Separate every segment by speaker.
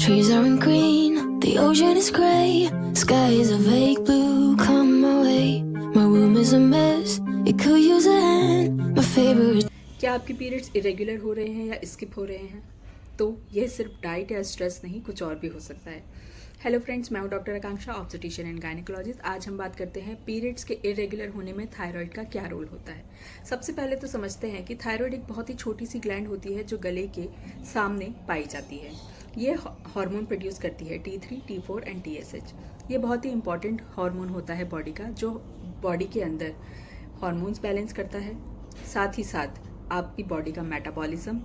Speaker 1: Trees aren't green, the ocean is grey, sky is a vague blue, come my way. My room is a mess, it could use a hand, my favorite.
Speaker 2: क्या आपके periods irregular हो रहे हैं या skip हो रहे हैं? तो यह सिर्फ डाइट या स्ट्रेस नहीं, कुछ और भी हो सकता है। हेलो फ्रेंड्स, मैं हूं doctor Akanksha, obstetrician and gynaecologist. आज हम बात करते हैं पीरियड्स के इरेगुलर होने में थायराइड का क्या रोल होता है। सबसे पहले तो समझते हैं कि थायराइड एक बहुत ही छोटी सी ग्लैंड होती है जो गले के सामने पाई जाती है। ये हार्मोन प्रोड्यूस करती है T3, T4 एंड TSH। ये बहुत ही इंपॉर्टेंट हार्मोन होता है बॉडी का, जो बॉडी के अंदर हार्मोन्स बैलेंस करता है, साथ ही साथ आपकी बॉडी का मेटाबॉलिज्म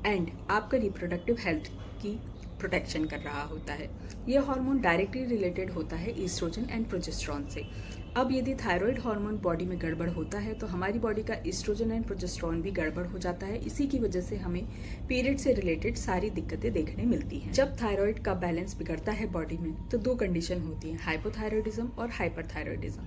Speaker 2: एंड आपका रिप्रोडक्टिव हेल्थ की प्रोटेक्शन कर रहा होता है। यह हार्मोन डायरेक्टली रिलेटेड होता है ईस्ट्रोजन एंड प्रोजेस्टेरॉन से। अब यदि थायराइड हार्मोन बॉडी में गड़बड़ होता है तो हमारी बॉडी का ईस्ट्रोजन एंड प्रोजेस्टेरॉन भी गड़बड़ हो जाता है। इसी की वजह से हमें पीरियड से रिलेटेड सारी दिक्कतें देखने मिलती हैं। जब थायराइड का बैलेंस बिगड़ता है बॉडी में तो दो कंडीशन होती हैं, हाइपोथायराइडिज्म और हाइपरथायराइडिज्म।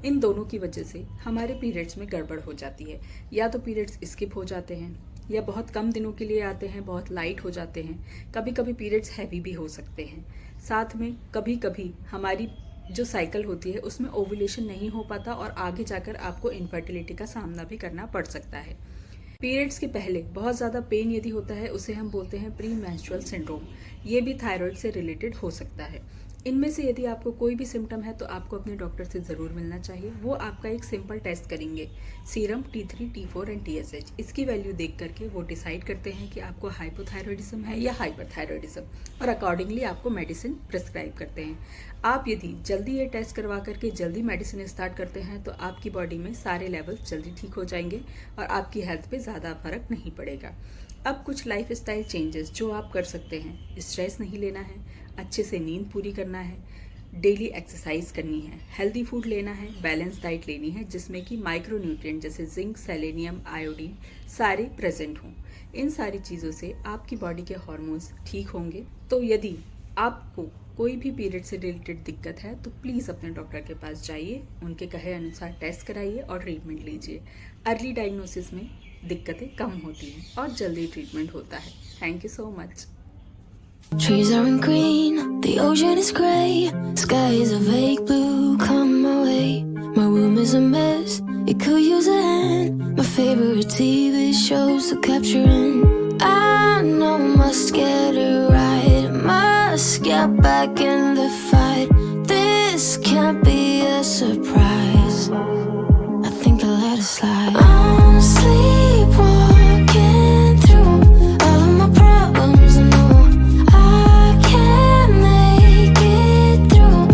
Speaker 2: इन दोनों की वजह से हमारे पीरियड्स में गड़बड़ हो जाती है। या तो पीरियड्स स्किप हो जाते हैं, या बहुत कम दिनों के लिए आते हैं, बहुत लाइट हो जाते हैं। कभी कभी पीरियड्स हैवी भी हो सकते हैं। साथ में कभी कभी हमारी जो साइकिल होती है उसमें ओव्यूलेशन नहीं हो पाता और आगे जाकर आपको इनफर्टिलिटी का सामना भी करना पड़ सकता है। पीरियड्स के पहले बहुत ज़्यादा पेन यदि होता है उसे हम बोलते हैं प्री मेंस्ट्रुअल सिंड्रोम। ये भी थायराइड से रिलेटेड हो सकता है। इनमें से यदि आपको कोई भी सिम्टम है तो आपको अपने डॉक्टर से ज़रूर मिलना चाहिए। वो आपका एक सिंपल टेस्ट करेंगे, serum T3, T4 and TSH। इसकी वैल्यू देख करके वो डिसाइड करते हैं कि आपको हाइपोथायराइडिज्म है या हाइपरथायराइडिज्म, और अकॉर्डिंगली आपको मेडिसिन प्रिस्क्राइब करते हैं। आप यदि जल्दी ये टेस्ट करवा करके जल्दी मेडिसिन स्टार्ट करते हैं तो आपकी बॉडी में सारे लेवल्स जल्दी ठीक हो जाएंगे और आपकी हेल्थ पे ज़्यादा फर्क नहीं पड़ेगा। अब कुछ लाइफ स्टाइल चेंजेस जो आप कर सकते हैं। स्ट्रेस नहीं लेना है, अच्छे से नींद पूरी करना है, डेली एक्सरसाइज करनी है, हेल्दी फूड लेना है, बैलेंस डाइट लेनी है जिसमें कि माइक्रो न्यूट्रिएंट जैसे जिंक, सेलेनियम, आयोडीन सारे प्रेजेंट हों। इन सारी चीज़ों से आपकी बॉडी के हार्मोन्स ठीक होंगे। तो यदि आपको कोई भी पीरियड से रिलेटेड दिक्कत है तो प्लीज़ अपने डॉक्टर के पास जाइए, उनके कहे अनुसार टेस्ट कराइए और ट्रीटमेंट लीजिए। अर्ली डायग्नोसिस में दिक्कतें कम होती हैं और जल्दी ट्रीटमेंट होता है। Thank you so much.
Speaker 1: Trees aren't green, the ocean is grey, sky is a vague blue, come my way. My room is a mess, it could use a hand, my favorite TV shows are capturing. I know I must get it right, must get back in the